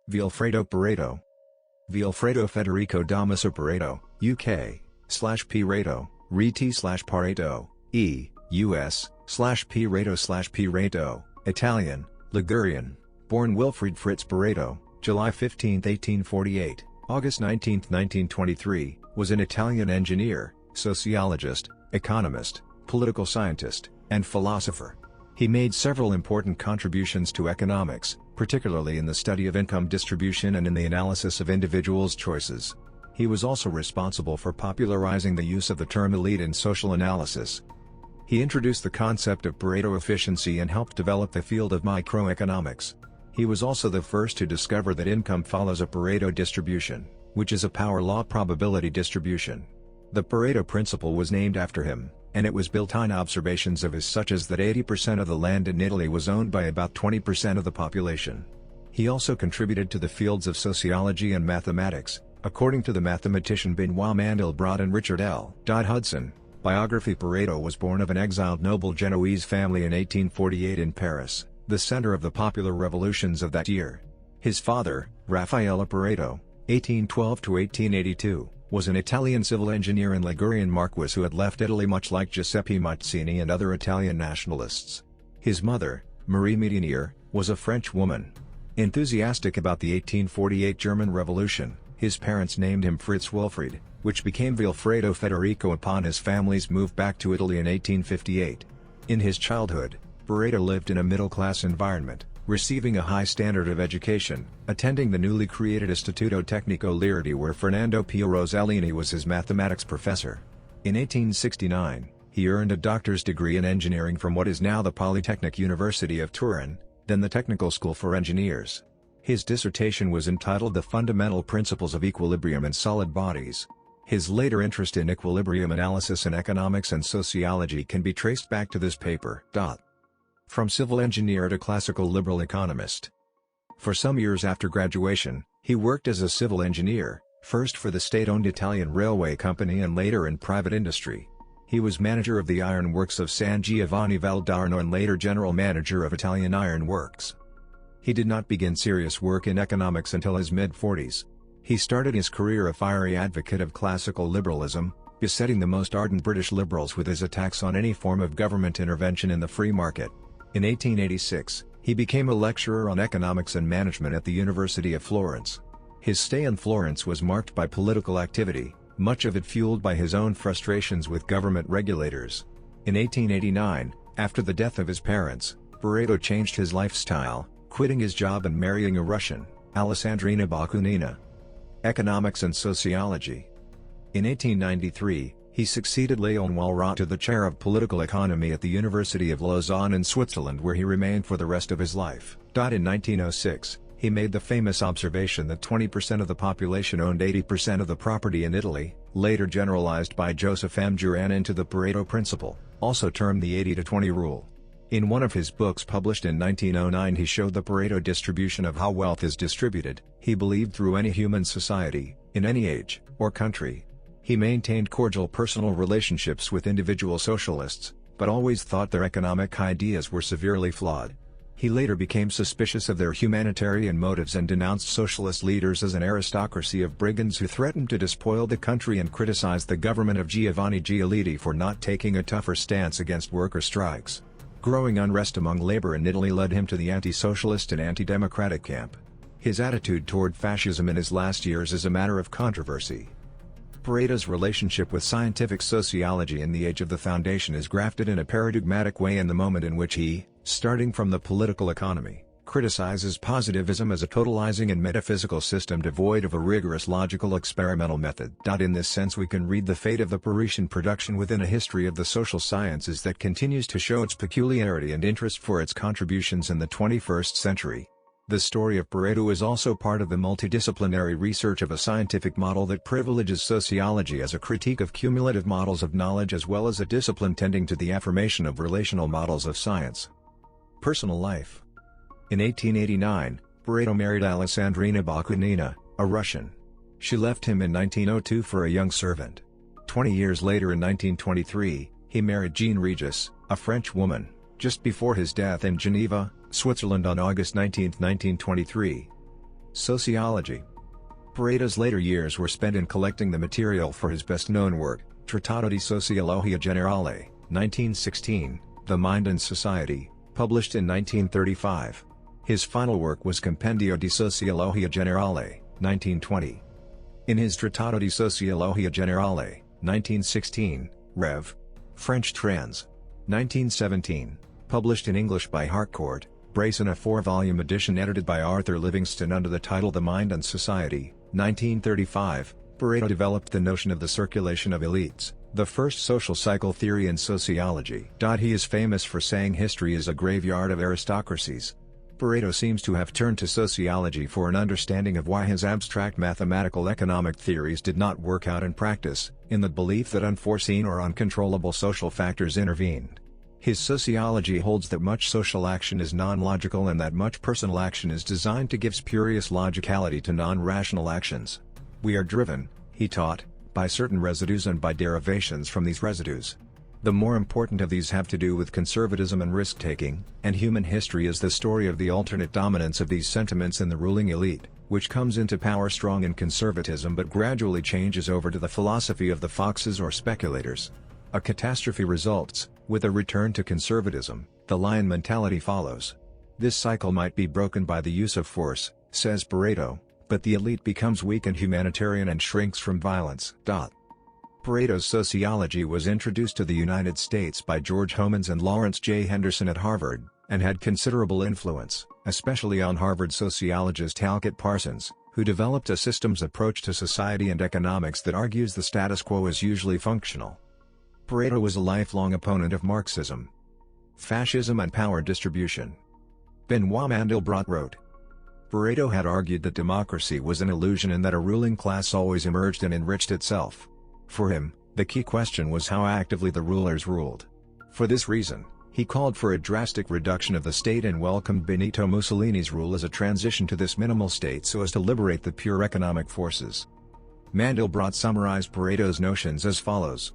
Vilfredo Pareto. Vilfredo Federico Damaso Pareto, UK, /pə-RAY-toh, ~riːt /Pareto, US, /pə-RAY-toh pə-RAY-toh, Italian, Ligurian, born Wilfried Fritz Pareto, July 15, 1848, August 19, 1923, was an Italian engineer, sociologist, economist, political scientist, and philosopher. He made several important contributions to economics, particularly in the study of income distribution and in the analysis of individuals' choices. He was also responsible for popularizing the use of the term elite in social analysis. He introduced the concept of Pareto efficiency and helped develop the field of microeconomics. He was also the first to discover that income follows a Pareto distribution, which is a power law probability distribution. The Pareto Principle was named after him, and it was built on observations of his such as that 80% of the land in Italy was owned by about 20% of the population. He also contributed to the fields of sociology and mathematics, according to the mathematician Benoit Mandelbrot and Richard L. Hudson. Biography. Pareto was born of an exiled noble Genoese family in 1848 in Paris, the center of the popular revolutions of that year. His father, Raffaele Pareto, 1812–1882, was an Italian civil engineer and Ligurian marquis who had left Italy much like Giuseppe Mazzini and other Italian nationalists. His mother, Marie Médinier, was a French woman. Enthusiastic about the 1848 German Revolution, his parents named him Fritz Wilfried, which became Vilfredo Federico upon his family's move back to Italy in 1858. In his childhood, Pareto lived in a middle-class environment, receiving a high standard of education, attending the newly created Istituto Tecnico ~riːt where Fernando Pio Rosellini was his mathematics professor. In 1869, he earned a doctor's degree in engineering from what is now the Polytechnic University of Turin, then the Technical School for Engineers. His dissertation was entitled The Fundamental Principles of Equilibrium in Solid Bodies. His later interest in equilibrium analysis in economics and sociology can be traced back to this paper. From civil engineer to classical liberal economist. For some years after graduation, he worked as a civil engineer, first for the state-owned Italian railway company and later in private industry. He was manager of the iron works of San Giovanni Valdarno and later general manager of Italian Iron Works. He did not begin serious work in economics until his mid-40s. He started his career a fiery advocate of classical liberalism, besetting the most ardent British liberals with his attacks on any form of government intervention in the free market. In 1886, he became a lecturer on economics and management at the University of Florence. His stay in Florence was marked by political activity, much of it fueled by his own frustrations with government regulators. In 1889, after the death of his parents, Pareto changed his lifestyle, quitting his job and marrying a Russian, Alessandrina Bakunina. Economics and Sociology. In 1893, he succeeded Léon Walrat to the chair of political economy at the University of Lausanne in Switzerland where he remained for the rest of his life. In 1906, he made the famous observation that 20% of the population owned 80% of the property in Italy, later generalized by Joseph M. Juran into the Pareto Principle, also termed the 80-20 rule. In one of his books published in 1909 he showed the Pareto distribution of how wealth is distributed, he believed through any human society, in any age, or country. He maintained cordial personal relationships with individual socialists, but always thought their economic ideas were severely flawed. He later became suspicious of their humanitarian motives and denounced socialist leaders as an aristocracy of brigands who threatened to despoil the country and criticized the government of Giovanni Giolitti for not taking a tougher stance against worker strikes. Growing unrest among labor in Italy led him to the anti-socialist and anti-democratic camp. His attitude toward fascism in his last years is a matter of controversy. Pareto's relationship with scientific sociology in the age of the Foundation is grafted in a paradigmatic way in the moment in which he, starting from the political economy, criticizes positivism as a totalizing and metaphysical system devoid of a rigorous logical experimental method. In this sense we can read the fate of the Paretian production within a history of the social sciences that continues to show its peculiarity and interest for its contributions in the 21st century. The story of Pareto is also part of the multidisciplinary research of a scientific model that privileges sociology as a critique of cumulative models of knowledge as well as a discipline tending to the affirmation of relational models of science. Personal life. In 1889, Pareto married Alessandrina Bakunina, a Russian. She left him in 1902 for a young servant. 20 years later in 1923, he married Jean Regis, a French woman. Just before his death in Geneva, Switzerland on August 19, 1923. Sociology. Pareto's later years were spent in collecting the material for his best-known work, Trattato di Sociologia Generale, 1916, The Mind and Society, published in 1935. His final work was Compendio di Sociologia Generale, 1920. In his Trattato di Sociologia Generale, 1916, Rev. French trans. 1917, published in English by Harcourt, Brace in a 4-volume edition edited by Arthur Livingston under the title The Mind and Society, 1935, Pareto developed the notion of the circulation of elites, the first social cycle theory in sociology. He is famous for saying history is a graveyard of aristocracies. Pareto seems to have turned to sociology for an understanding of why his abstract mathematical economic theories did not work out in practice, in the belief that unforeseen or uncontrollable social factors intervened. His sociology holds that much social action is non-logical and that much personal action is designed to give spurious logicality to non-rational actions. We are driven, he taught, by certain residues and by derivations from these residues. The more important of these have to do with conservatism and risk-taking, and human history is the story of the alternate dominance of these sentiments in the ruling elite, which comes into power strong in conservatism but gradually changes over to the philosophy of the foxes or speculators. A catastrophe results. With a return to conservatism, the lion mentality follows. This cycle might be broken by the use of force, says Pareto, but the elite becomes weak and humanitarian and shrinks from violence. Pareto's sociology was introduced to the United States by George Homans and Lawrence J. Henderson at Harvard, and had considerable influence, especially on Harvard sociologist Halkett Parsons, who developed a systems approach to society and economics that argues the status quo is usually functional. Pareto was a lifelong opponent of Marxism, fascism and power distribution. Benoit Mandelbrot wrote, Pareto had argued that democracy was an illusion and that a ruling class always emerged and enriched itself. For him, the key question was how actively the rulers ruled. For this reason, he called for a drastic reduction of the state and welcomed Benito Mussolini's rule as a transition to this minimal state so as to liberate the pure economic forces. Mandelbrot summarized Pareto's notions as follows.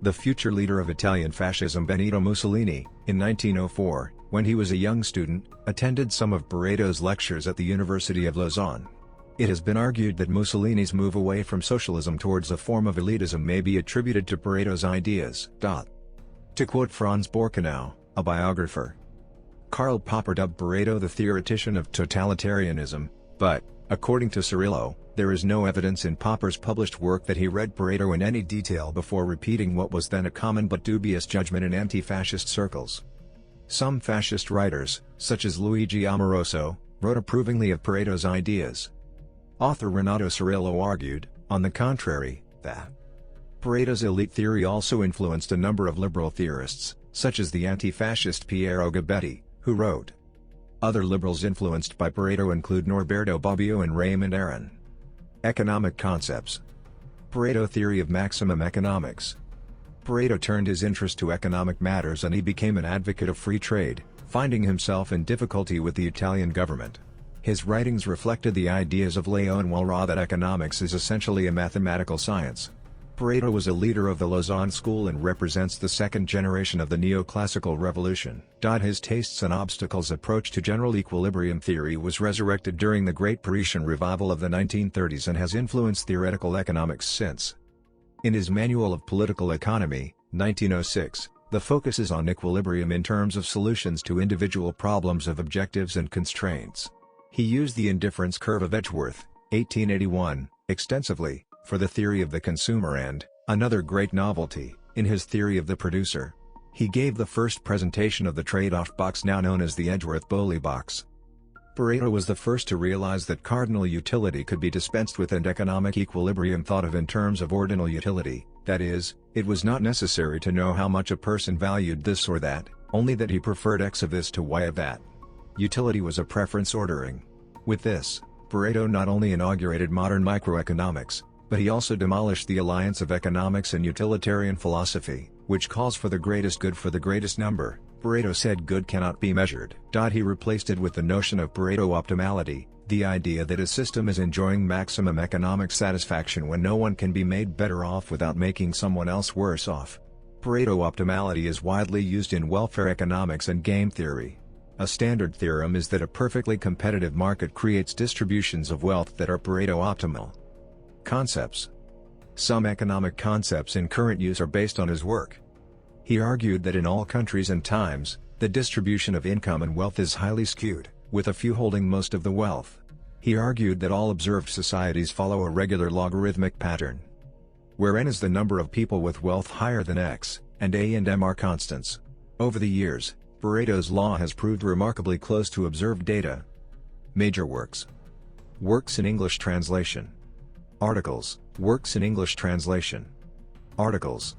The future leader of Italian fascism Benito Mussolini, in 1904, when he was a young student, attended some of Pareto's lectures at the University of Lausanne. It has been argued that Mussolini's move away from socialism towards a form of elitism may be attributed to Pareto's ideas. To quote Franz Borkenau, a biographer, Karl Popper dubbed Pareto the theoretician of totalitarianism, but, according to Cirillo, there is no evidence in Popper's published work that he read Pareto in any detail before repeating what was then a common but dubious judgment in anti-fascist circles. Some fascist writers, such as Luigi Amoroso, wrote approvingly of Pareto's ideas. Author Renato Cirillo argued, on the contrary, that Pareto's elite theory also influenced a number of liberal theorists, such as the anti-fascist Piero Gabetti, who wrote. Other liberals influenced by Pareto include Norberto Bobbio and Raymond Aron. Economic concepts. Pareto theory of maximum economics. Pareto turned his interest to economic matters and he became an advocate of free trade, finding himself in difficulty with the Italian government. His writings reflected the ideas of Leon Walras that economics is essentially a mathematical science. Pareto was a leader of the Lausanne school and represents the second generation of the neoclassical revolution. His tastes and obstacles approach to general equilibrium theory was resurrected during the Great Parisian revival of the 1930s and has influenced theoretical economics since. In his Manual of Political Economy, 1906, the focus is on equilibrium in terms of solutions to individual problems of objectives and constraints. He used the indifference curve of Edgeworth, 1881, extensively, for the theory of the consumer and, another great novelty, in his theory of the producer. He gave the first presentation of the trade-off box now known as the Edgeworth-Bowley box. Pareto was the first to realize that cardinal utility could be dispensed with and economic equilibrium thought of in terms of ordinal utility, that is, it was not necessary to know how much a person valued this or that, only that he preferred X of this to Y of that. Utility was a preference ordering. With this, Pareto not only inaugurated modern microeconomics, but he also demolished the alliance of economics and utilitarian philosophy, which calls for the greatest good for the greatest number. Pareto said good cannot be measured. He replaced it with the notion of Pareto Optimality, the idea that a system is enjoying maximum economic satisfaction when no one can be made better off without making someone else worse off. Pareto Optimality is widely used in welfare economics and game theory. A standard theorem is that a perfectly competitive market creates distributions of wealth that are Pareto optimal. Concepts. Some economic concepts in current use are based on his work. He argued that in all countries and times, the distribution of income and wealth is highly skewed, with a few holding most of the wealth. He argued that all observed societies follow a regular logarithmic pattern, where n is the number of people with wealth higher than x, and a and m are constants. Over the years, Pareto's law has proved remarkably close to observed data. Major works. Works in English translation. Articles, works in English translation. Articles.